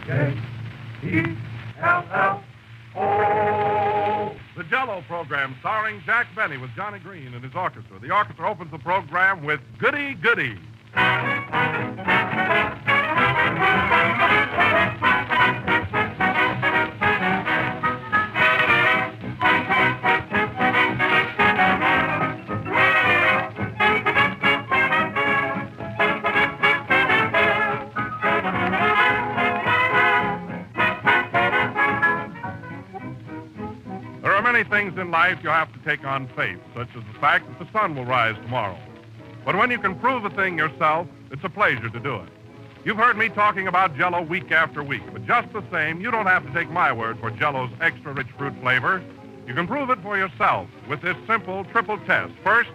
J-E-L-L-O. The Jello Program, starring Jack Benny with Johnny Green and his orchestra. The orchestra opens the program with Goody Goody. Many things in life you have to take on faith, such as the fact that the sun will rise tomorrow. But when you can prove a thing yourself, it's a pleasure to do it. You've heard me talking about Jello week after week, but just the same, you don't have to take my word for Jello's extra-rich fruit flavor. You can prove it for yourself with this simple triple test. First,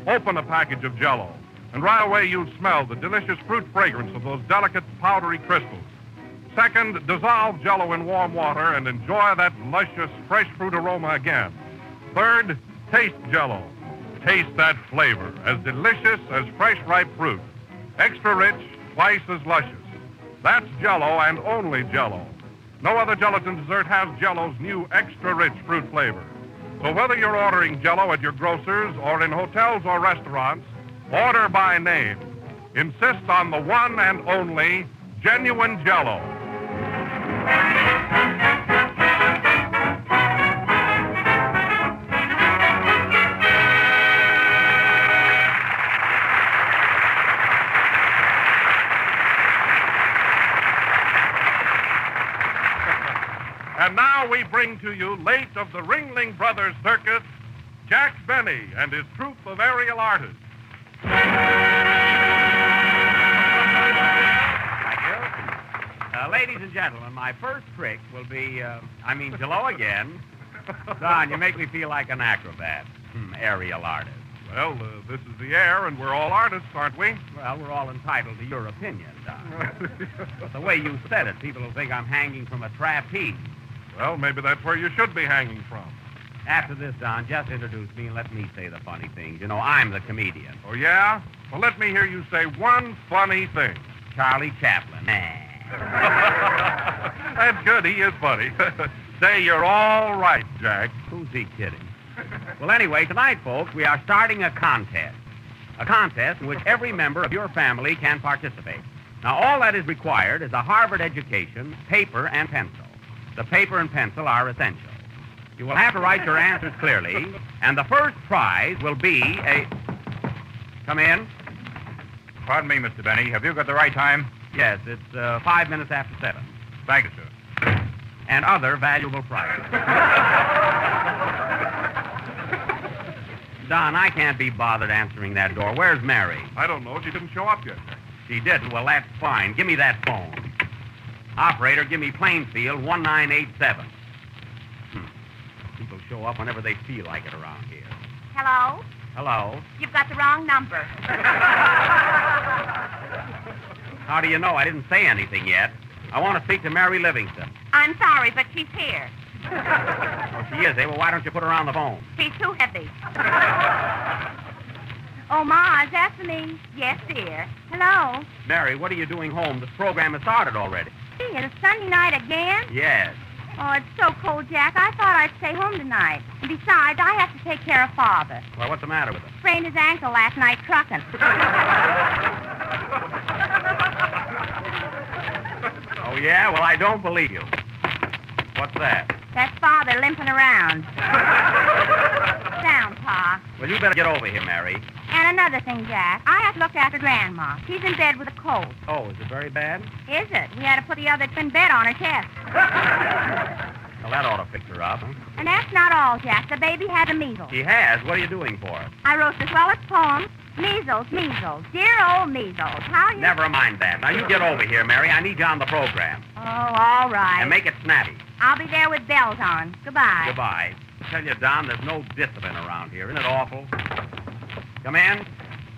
open a package of Jello, and right away you'll smell the delicious fruit fragrance of those delicate, powdery crystals. Second, dissolve Jello in warm water and enjoy that luscious, fresh fruit aroma again. Third, taste Jello. Taste that flavor, as delicious as fresh, ripe fruit. Extra rich, twice as luscious. That's Jello and only Jello. No other gelatin dessert has Jello's new extra-rich fruit flavor. So whether you're ordering Jello at your grocer's or in hotels or restaurants, order by name. Insist on the one and only genuine Jello. And now we bring to you, late of the Ringling Brothers Circus, Jack Benny and his troupe of aerial artists. Ladies and gentlemen, my first trick will be, Jello again. Don, you make me feel like an acrobat. Aerial artist. Well, this is the air, and we're all artists, aren't we? Well, we're all entitled to your opinion, Don. But the way you said it, people will think I'm hanging from a trapeze. Well, maybe that's where you should be hanging from. After this, Don, just introduce me and let me say the funny things. You know, I'm the comedian. Oh, yeah? Well, let me hear you say one funny thing. Charlie Chaplin. That's good. He is funny. Say you're all right, Jack. Who's he kidding? Well, anyway, tonight, folks, we are starting a contest. A contest in which every member of your family can participate. Now, all that is required is a Harvard education, paper, and pencil. The paper and pencil are essential. You will have to write your answers clearly, and the first prize will be a... Come in. Pardon me, Mr. Benny. Have you got the right time? Yes, it's 5 minutes after 7. Thank you, sir. And other valuable prizes. Don, I can't be bothered answering that door. Where's Mary? I don't know. She didn't show up yet. She didn't? Well, that's fine. Give me that phone. Operator, give me Plainfield 1987. People show up whenever they feel like it around here. Hello? Hello? You've got the wrong number. How do you know? I didn't say anything yet. I want to speak to Mary Livingston. I'm sorry, but she's here. Oh, she is, eh? Well, why don't you put her on the phone? She's too heavy. Oh, Ma, is that for me? Yes, dear. Hello? Mary, what are you doing home? This program has started already. Gee, it's Sunday night again? Yes. Oh, it's so cold, Jack. I thought I'd stay home tonight. And besides, I have to take care of Father. Well, what's the matter with him? Sprained his ankle last night trucking. Oh, yeah? Well, I don't believe you. What's that? That's Father limping around. Down, Pa. Well, you better get over here, Mary. And another thing, Jack. I have to look after Grandma. She's in bed with a cold. Oh, is it very bad? Is it? We had to put the other twin bed on her chest. Well, that ought to fix her up, huh? And that's not all, Jack. The baby had the measles. She has. What are you doing for her? I wrote the swellest poem. Measles, measles. Dear old measles. How you... Never mind that. Now, you get over here, Mary. I need you on the program. Oh, all right. And make it snappy. I'll be there with bells on. Goodbye. Goodbye. I tell you, Don, there's no discipline around here. Isn't it awful? Come in.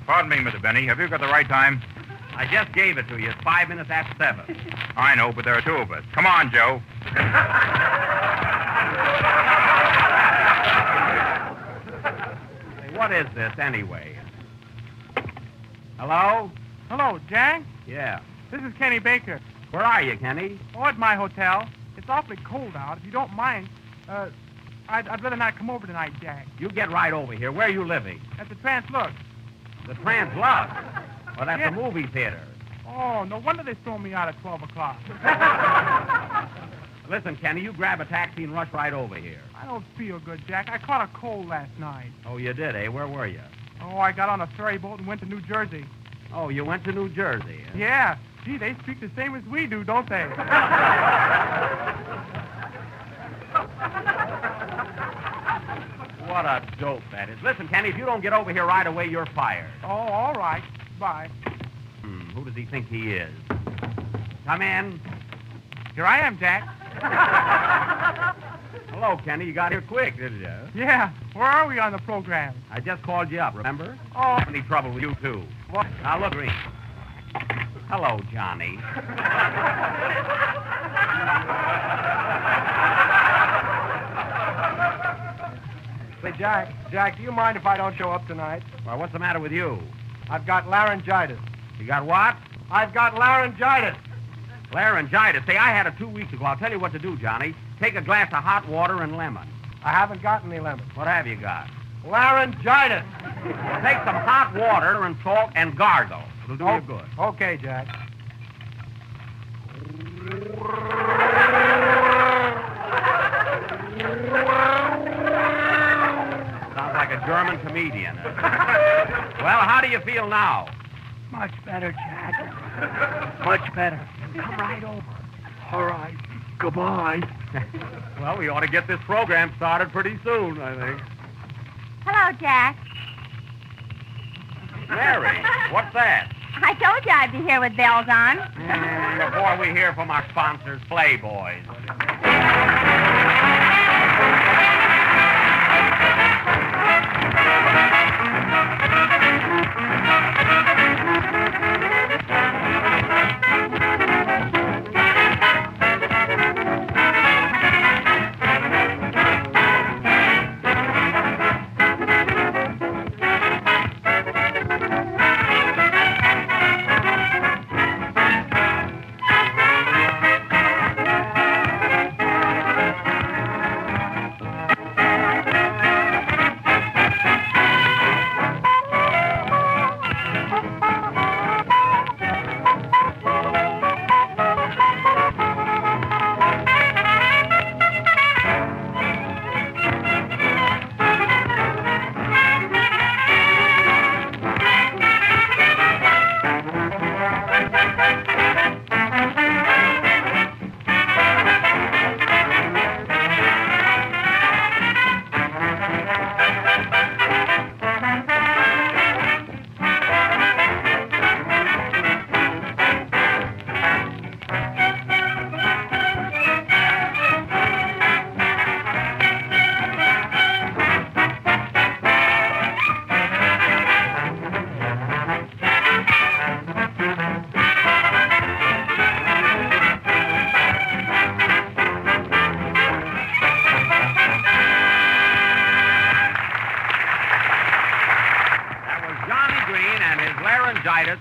Pardon me, Mr. Benny. Have you got the right time? I just gave it to you. It's 5 minutes after 7. I know, but there are two of us. Come on, Joe. Hey, what is this, anyway? Hello? Hello, Jack. Yeah. This is Kenny Baker. Where are you, Kenny? Oh, at my hotel. It's awfully cold out. If you don't mind, I'd rather not come over tonight, Jack. You get right over here. Where are you living? At the Translux. The Translux. Well, that's Yeah. a movie theater. Oh, no wonder they throw me out at 12 o'clock. Listen, Kenny, you grab a taxi and rush right over here. I don't feel good, Jack. I caught a cold last night. Oh, you did, eh? Where were you? Oh, I got on a ferry boat and went to New Jersey. Oh, you went to New Jersey. Eh? Yeah. Gee, they speak the same as we do, don't they? What a dope that is. Listen, Kenny, if you don't get over here right away, you're fired. Oh, all right. Bye. Who does he think he is? Come in. Here I am, Jack. Hello, Kenny. You got here quick, didn't you? Yeah. Where are we on the program? I just called you up, remember? Oh. Having any trouble with you, too. What? Now, look, Green. Hello, Johnny. Say, Jack, do you mind if I don't show up tonight? Well, what's the matter with you? I've got laryngitis. You got what? I've got laryngitis. Laryngitis. Say, I had it 2 weeks ago. I'll tell you what to do, Johnny. Take a glass of hot water and lemon. I haven't got any lemon. What have you got? Laryngitis. Well, take some hot water and salt and gargle. It'll do you good. Okay, Jack. Sounds like a German comedian. Well, how do you feel now? Much better, Jack. Much better. Come right over. All right. Goodbye. Well, we ought to get this program started pretty soon, I think. Hello, Jack. Mary, what's that? I told you I'd be here with bells on. Before we hear from our sponsors, Playboys.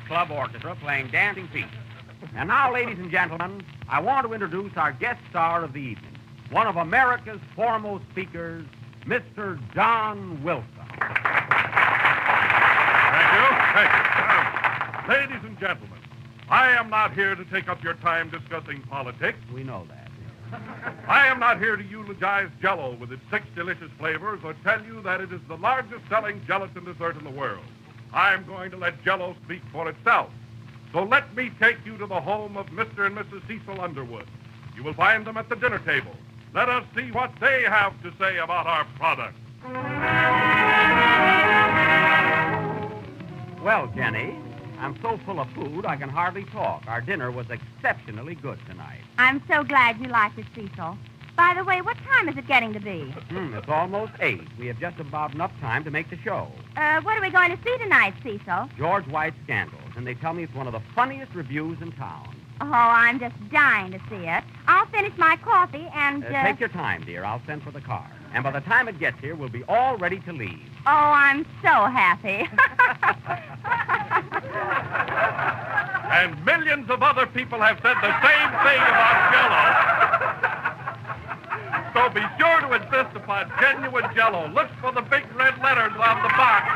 Club Orchestra playing Dancing Feet. And now, ladies and gentlemen, I want to introduce our guest star of the evening, one of America's foremost speakers, Mr. Don Wilson. Thank you. Ladies and gentlemen, I am not here to take up your time discussing politics. We know that. I am not here to eulogize Jello with its 6 delicious flavors or tell you that it is the largest selling gelatin dessert in the world. I'm going to let Jello speak for itself. So let me take you to the home of Mr. and Mrs. Cecil Underwood. You will find them at the dinner table. Let us see what they have to say about our product. Well, Jenny, I'm so full of food I can hardly talk. Our dinner was exceptionally good tonight. I'm so glad you liked it, Cecil. By the way, what time is it getting to be? It's almost 8. We have just about enough time to make the show. What are we going to see tonight, Cecil? George White's Scandals, and they tell me it's one of the funniest revues in town. Oh, I'm just dying to see it. I'll finish my coffee and... Take your time, dear. I'll send for the car. And by the time it gets here, we'll be all ready to leave. Oh, I'm so happy. And millions of other people have said the same thing about Jello. So be sure to insist upon genuine Jello. Look for the big red letters on the box.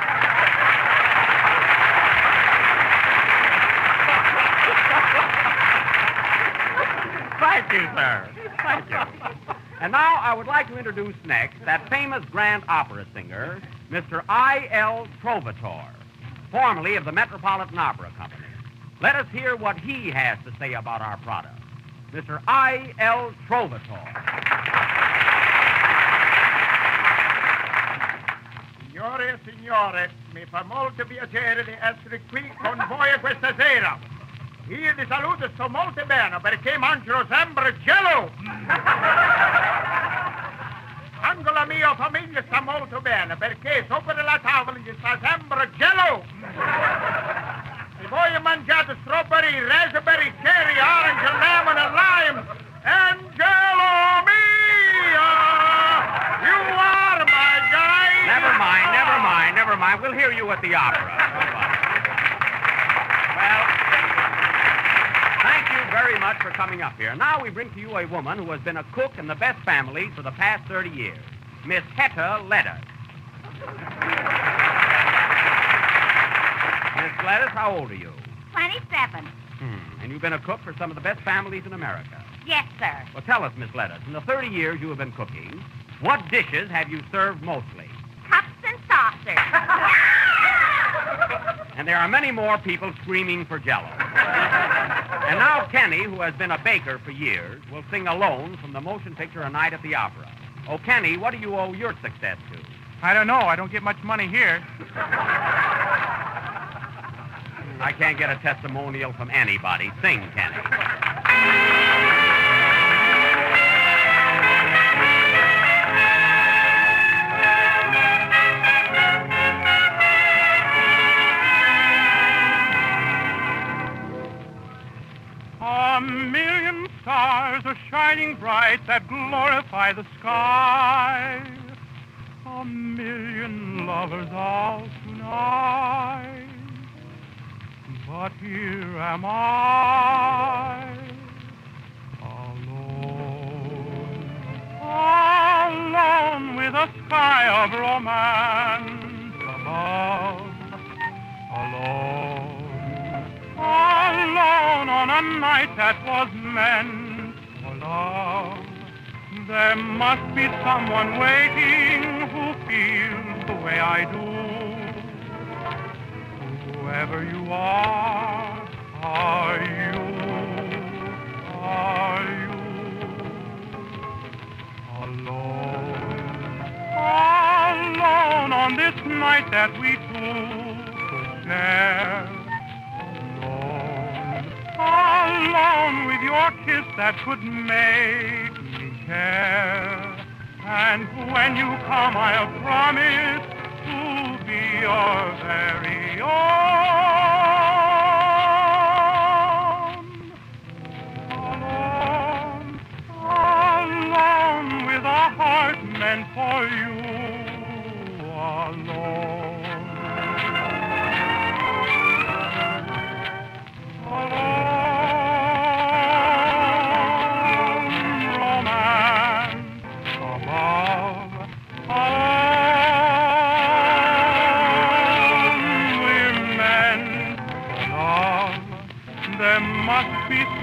Thank you, sir. Thank you. And now I would like to introduce next that famous grand opera singer, Mr. I.L. Trovatore, formerly of the Metropolitan Opera Company. Let us hear what he has to say about our product. Mr. I.L. Trovatore. Signore e signore, mi fa molto piacere di essere qui con voi questa sera. Io vi saluto, sto molto bene perché mangio sempre Jello. Anche la mia famiglia sta molto bene perché sopra la tavola ci sta sempre Jello. E voi mangiate strawberry, raspberry, cherry, orange, lemon, and lime. And Jello mia! You are my guy! Never mind. We'll hear you at the opera. Well, thank you very much for coming up here. Now we bring to you a woman who has been a cook in the best families for the past 30 years, Miss Hetta Lettuce. Miss Lettuce, how old are you? 27. And you've been a cook for some of the best families in America. Yes, sir. Well, tell us, Miss Lettuce, in the 30 years you have been cooking, what dishes have you served mostly? Cups and saucers. And there are many more people screaming for Jello. And now Kenny, who has been a baker for years, will sing alone from the motion picture A Night at the Opera. Oh, Kenny, what do you owe your success to? I don't know. I don't get much money here. I can't get a testimonial from anybody. Sing, Kenny. A million stars are shining bright that glorify the sky. A million lovers all tonight. But here am I, alone with a sky of romance above, alone on a night that was meant for love. There must be someone waiting who feels the way I do. Whoever you are you? Alone on this night that we two could share. Alone with your kiss that could make me care. And when you come, I'll promise to be your very own. Alone with a heart meant for you.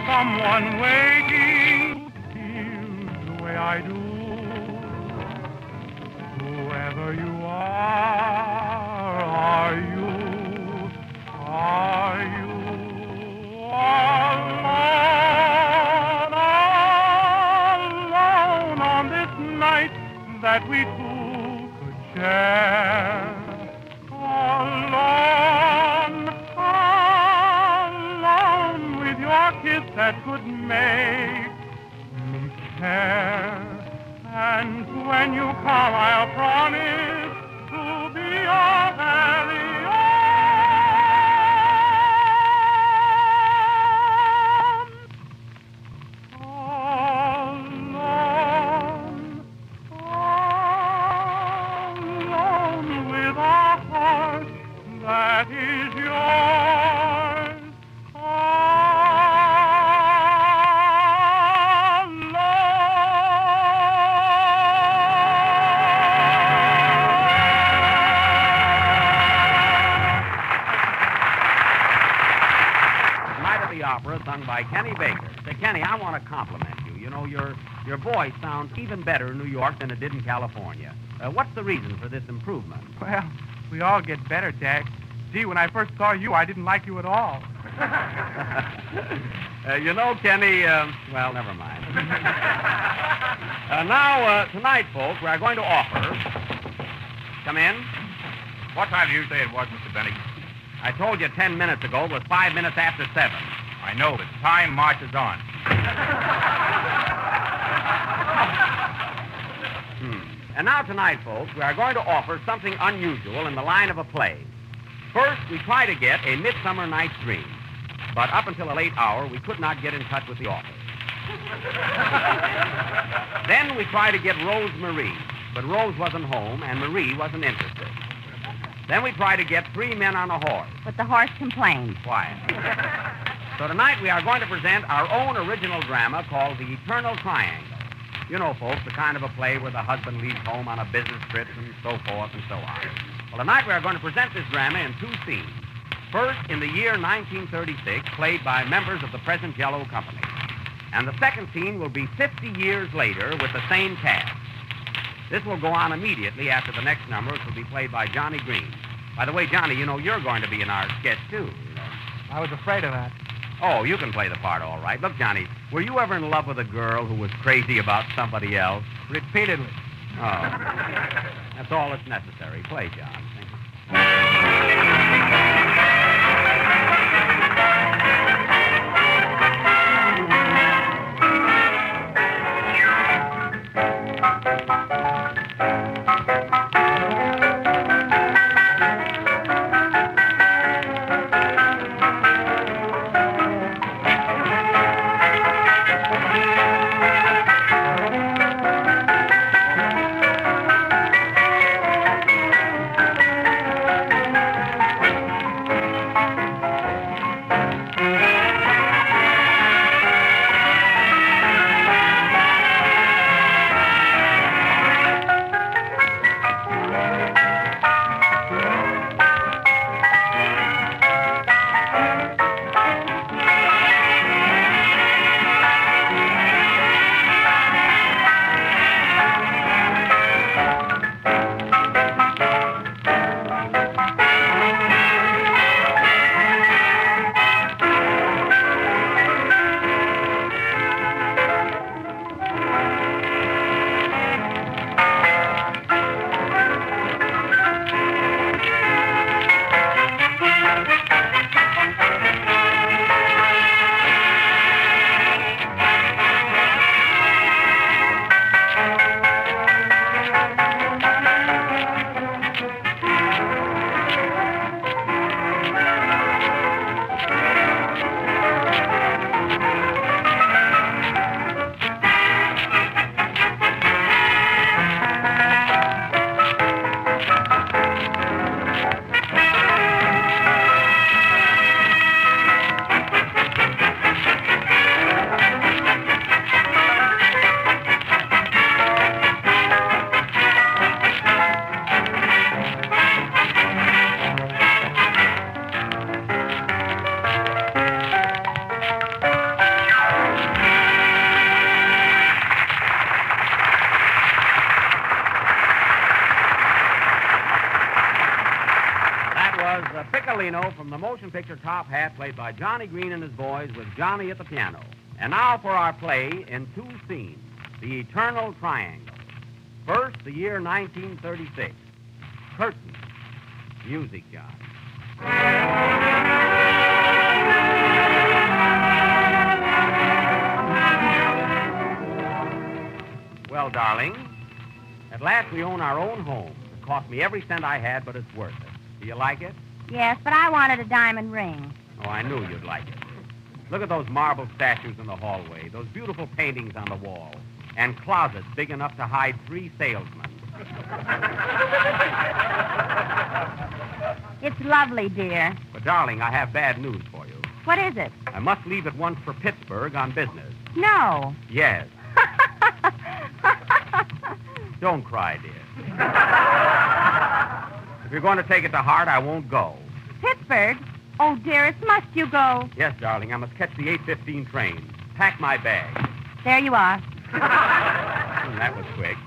Someone waiting feels the way I do. Whoever you are you? Alone on this night that we two could share. Alone with your kiss that could make me care. And when you come, I'll promise to be your very own. Alone sung by Kenny Baker. Say, Kenny, I want to compliment you. You know, your voice sounds even better in New York than it did in California. What's the reason for this improvement? Well, we all get better, Jack. Gee, when I first saw you, I didn't like you at all. You know, Kenny, well, never mind. Now, tonight, folks, we are going to offer... Come in. What time did you say it was, Mr. Benny? I told you 10 minutes ago it was 5 minutes after 7. I know, but time marches on. And now tonight, folks, we are going to offer something unusual in the line of a play. First, we try to get A Midsummer Night's Dream. But up until a late hour, we could not get in touch with the author. Then we try to get Rose Marie, but Rose wasn't home and Marie wasn't interested. Then we try to get Three Men on a Horse. But the horse complained. Quiet. So tonight we are going to present our own original drama called The Eternal Triangle. You know, folks, the kind of a play where the husband leaves home on a business trip and so forth and so on. Well, tonight we are going to present this drama in 2 scenes. First, in the year 1936, played by members of the present Jello Company. And the second scene will be 50 years later with the same cast. This will go on immediately after the next number, which will be played by Johnny Green. By the way, Johnny, you know you're going to be in our sketch, too. You know. I was afraid of that. Oh, you can play the part all right. Look, Johnny, were you ever in love with a girl who was crazy about somebody else? Repeatedly. Oh. That's all that's necessary. Play, John. Thank you. From the motion picture Top Hat, played by Johnny Green and his boys, with Johnny at the piano. And now for our play in 2 scenes, The Eternal Triangle. First, the year 1936. Curtain. Music, John. Well, darling, at last we own our own home. It cost me every cent I had, but it's worth it. Do you like it? Yes, but I wanted a diamond ring. Oh, I knew you'd like it. Look at those marble statues in the hallway, those beautiful paintings on the wall, and closets big enough to hide 3 salesmen. It's lovely, dear. But, darling, I have bad news for you. What is it? I must leave at once for Pittsburgh on business. No. Yes. Don't cry, dear. If you're going to take it to heart, I won't go. Pittsburgh? Oh, dearest, must you go? Yes, darling, I must catch the 8:15 train. Pack my bag. There you are. That was quick.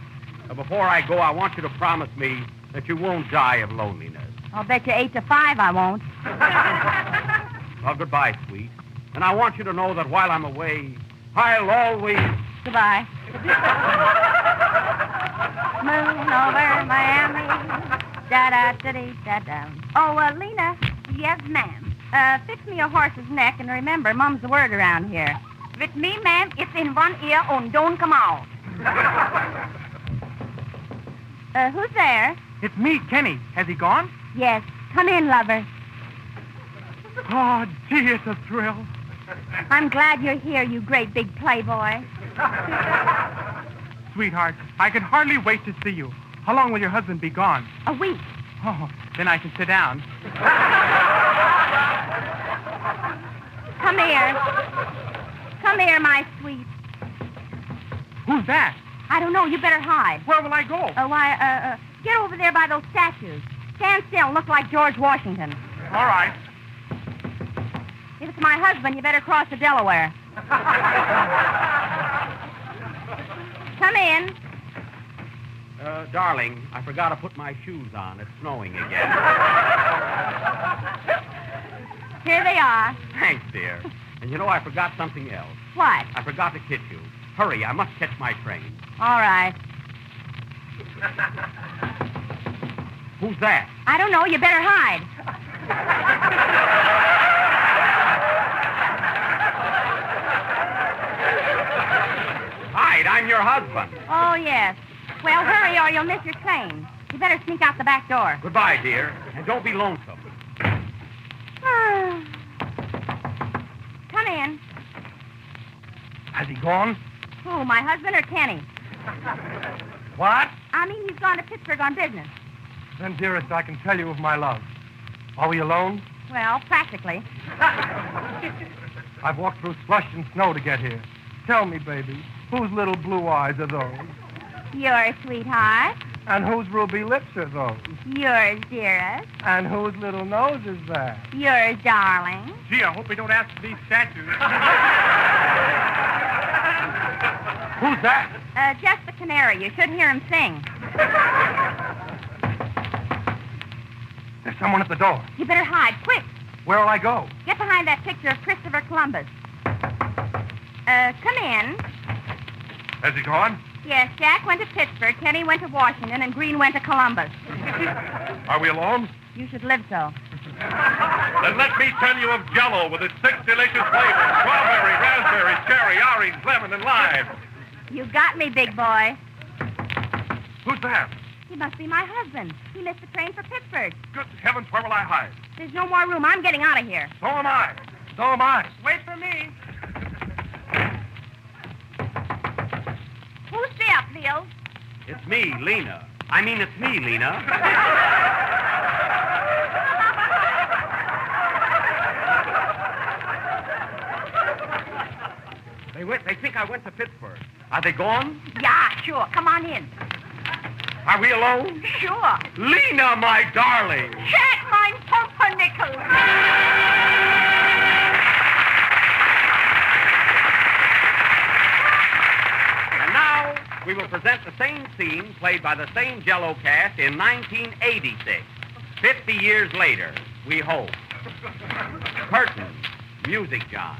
Before I go, I want you to promise me that you won't die of loneliness. I'll bet you 8 to 5 I won't. Well, goodbye, sweet. And I want you to know that while I'm away, I'll always... Goodbye. Moon over Miami. Da-da-da-dee-da-da. Oh, Lena. Yes, ma'am. Fix me a horse's neck, and remember, Mum's the word around here. With me, ma'am, it's in one ear and don't come out. Who's there? It's me, Kenny. Has he gone? Yes. Come in, lover. Oh, gee, it's a thrill. I'm glad you're here, you great big playboy. Sweetheart, I can hardly wait to see you. How long will your husband be gone? A week. Oh, then I can sit down. Come here. Come here, my sweet. Who's that? I don't know. You better hide. Where will I go? Get over there by those statues. Stand still and look like George Washington. All right. If it's my husband, you better cross the Delaware. Come in. Darling, I forgot to put my shoes on. It's snowing again. Here they are. Thanks, dear. And you know, I forgot something else. What? I forgot to kiss you. Hurry, I must catch my train. All right. Who's that? I don't know. You better hide. Hide, I'm your husband. Oh, yes. Well, hurry or you'll miss your train. You better sneak out the back door. Goodbye, dear. And don't be lonesome. Come in. Has he gone? Who, my husband or Kenny? What? I mean, he's gone to Pittsburgh on business. Then, dearest, I can tell you of my love. Are we alone? Well, practically. I've walked through slush and snow to get here. Tell me, baby, whose little blue eyes are those? Yours, sweetheart. And whose ruby lips are those? Yours, dearest. And whose little nose is that? Yours, darling. Gee, I hope we don't ask for these statues. Who's that? Just the canary. You should hear him sing. There's someone at the door. You better hide, quick. Where'll I go? Get behind that picture of Christopher Columbus. Come in. Has he gone? Yes, Jack went to Pittsburgh, Kenny went to Washington, and Green went to Columbus. Are we alone? You should live so. Then let me tell you of Jello with its 6 delicious flavors: strawberry, raspberry, cherry, orange, lemon, and lime. You got me, big boy. Who's that? He must be my husband. He missed the train for Pittsburgh. Good heavens, where will I hide? There's no more room. I'm getting out of here. So am I. So am I. Wait for me. Who's there, Leo? It's me, Lena. It's me, Lena. They think I went to Pittsburgh. Are they gone? Yeah, sure. Come on in. Are we alone? Sure. Lena, my darling. Jack, mein Pumpernickel. And now we will present the same scene played by the same Jello cast in 1986. 50 years later, we hope. Curtain. Music, John.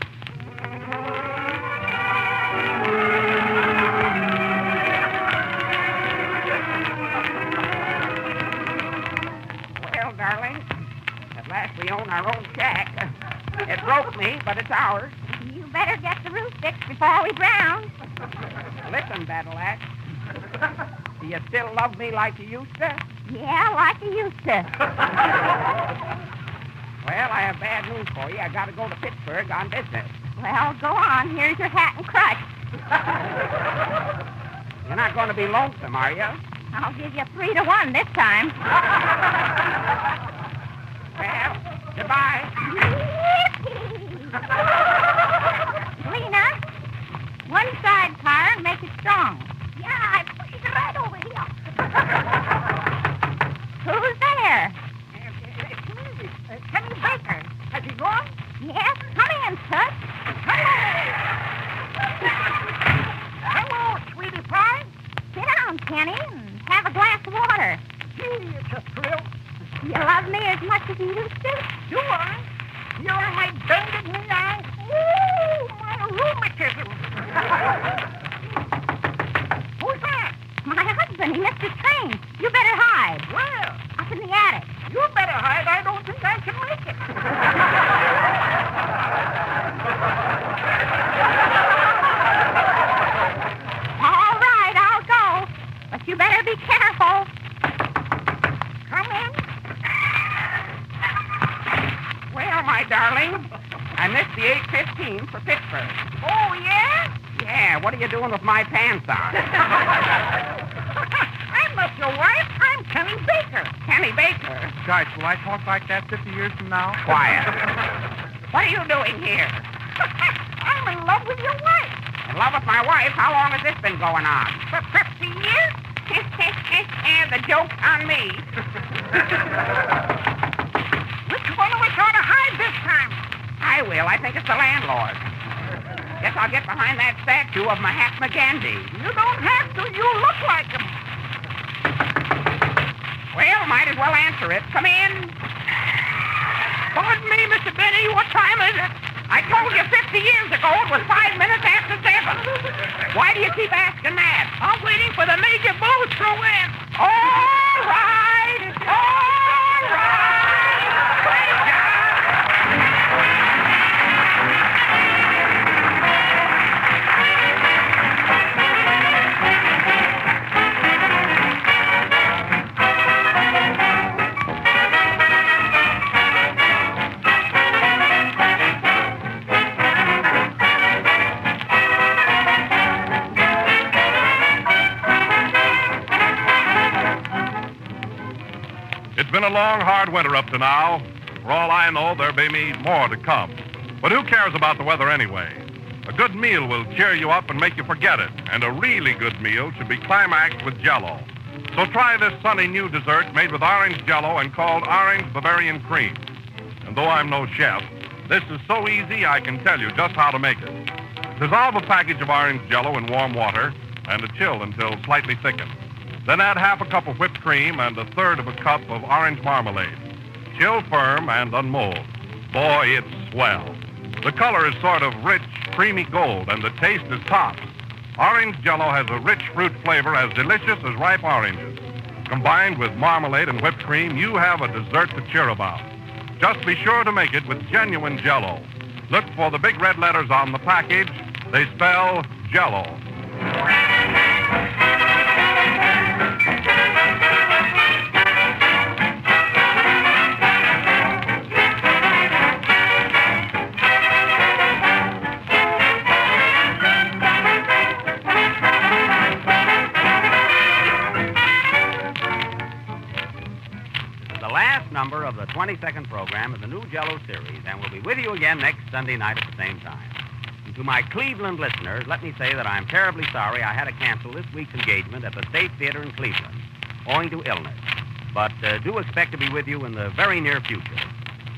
Well, darling, at last we own our own shack. It broke me, but it's ours. You better get the roof fixed before we drown. Listen, Battle Axe. Do you still love me like you used to? Yeah, like you used to. Well, I have bad news for you. I got to go to Pittsburgh on business. Well, go on. Here's your hat and crutch. You're not going to be lonesome, are you? I'll give you 3-1 this time. Well, goodbye. Lena, one sidecar and make it strong. Yeah, I pushed it right over here. Who's there? Kenny Baker. Has he team for Pittsburgh. Oh, yeah? Yeah, what are you doing with my pants on? I'm not your wife. I'm Kenny Baker. Kenny Baker. Gosh, will I talk like that 50 years from now? Quiet. What are you doing here? I'm in love with your wife. In love with my wife? How long has this been going on? For 50 years? And the joke's on me. Which one of us ought to hide this time? I will. I think it's the landlord. Guess I'll get behind that statue of Mahatma Gandhi. You don't have to. You look like him. Well, might as well answer it. Come in. Pardon me, Mr. Benny. What time is it? I told you 50 years ago it was 5 minutes after 7. Why do you keep asking that? I'm waiting for the major blues to win. All right. All right. Great job. It's been a long, hard winter up to now. For all I know, there may be more to come. But who cares about the weather anyway? A good meal will cheer you up and make you forget it. And a really good meal should be climaxed with Jello. So try this sunny new dessert made with orange Jello and called Orange Bavarian Cream. And though I'm no chef, this is so easy I can tell you just how to make it. Dissolve a package of orange Jello in warm water and chill until slightly thickened. Then add half a cup of whipped cream and a third of a cup of orange marmalade. Chill firm and unmold. Boy, it's swell. The color is sort of rich, creamy gold, and the taste is tops. Orange Jello has a rich fruit flavor as delicious as ripe oranges. Combined with marmalade and whipped cream, you have a dessert to cheer about. Just be sure to make it with genuine Jello. Look for the big red letters on the package. They spell Jello. Number of the 22nd program of the new Jello series, and we'll be with you again next Sunday night at the same time. And to my Cleveland listeners, let me say that I'm terribly sorry I had to cancel this week's engagement at the State Theater in Cleveland, owing to illness. But do expect to be with you in the very near future.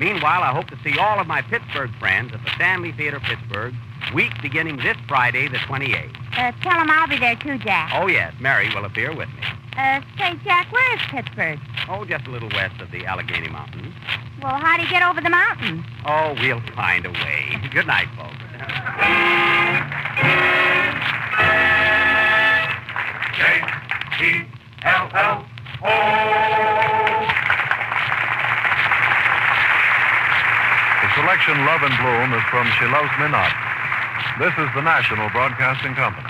Meanwhile, I hope to see all of my Pittsburgh friends at the Stanley Theater, Pittsburgh, week beginning this Friday, the 28th. Tell them I'll be there too, Jack. Oh, yes, Mary will appear with me. Say, Jack, where is Pittsburgh? Oh, just a little west of the Allegheny Mountains. Well, how do you get over the mountain? Oh, we'll find a way. Good night, folks. J-E-L-L-O. The selection Love and Bloom is from She Loves Me Not. This is the National Broadcasting Company.